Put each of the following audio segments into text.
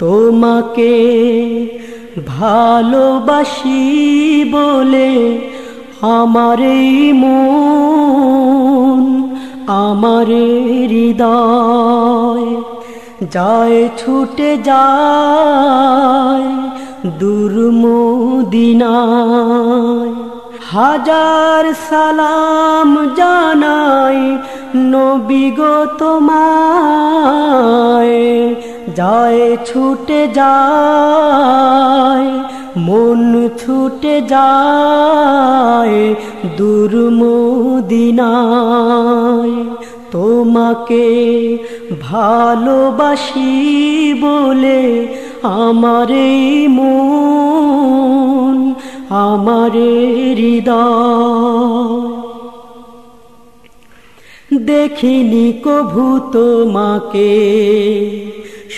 তোমাকে ভালোবাসি বলে আমার এই মন, আমার হৃদয় যায় ছুটে যায় দূর মদিনায়। হাজার সালাম জানাই নবী গো তোমায়, যায় ছুটে যায় মন ছুটে যায় দূর মদিনায়। তোমাকে ভালোবাসি বলে আমার এই মন, আমার হৃদয়। দেখিনি কভু তোমাকে,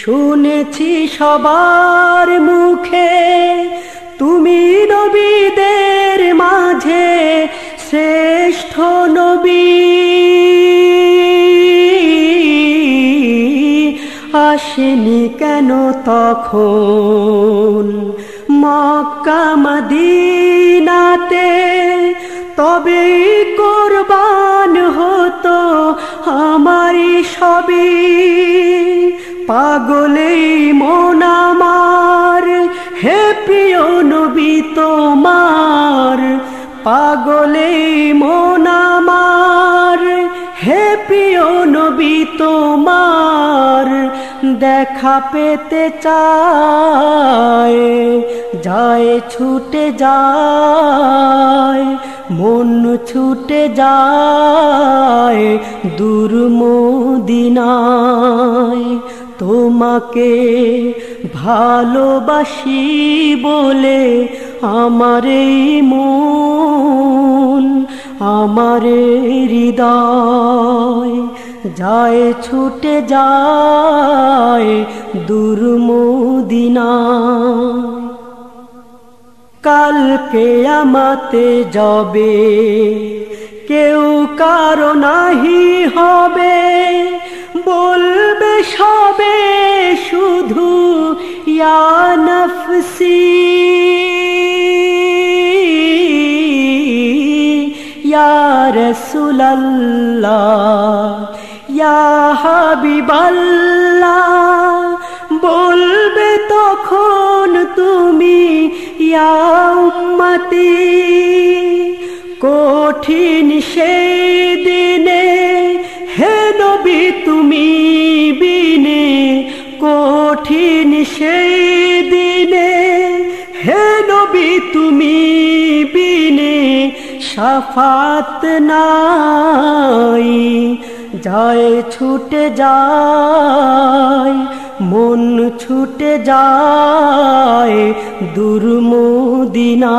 শুনেছি সবার মুখে তুমি নবীদের মাঝে শ্রেষ্ঠ নবী। আসেনি কেন তখন মক্কা মদিনাতে, তবে কুরবান হতো আমারই সবই। পাগলেই মন আমার, হে প্রিয় নবী তোমার, পাগলেই মন আমার, হে প্রিয় নবী তোমার দেখা পেতে চায়, যায় ছুটে যায় মন ছুটে যায় দূর মদিনায়। তোমাকে ভালোবাসি বলে আমার এই মন, আমার হৃদয় যায় ছুটে যায় দূর মদিনায়। কাল কিয়ামতে যবে কেউ কারো নাহি হবে, বলবে সবে শুধু ইয়া নফসি, ইয়া রাসূলুল্লাহ, ইয়া হাবিবাল্লাহ। বলবে তখন তুমি ইয়া উম্মতি। কঠিন সেই দিনে হে নবী তুমি বিনে, কঠিন সেই দিনে হে নবী তুমি বিনে শাফাত নাই। যায় ছুটে যায় মন ছুটে যায় দূর মদিনায়।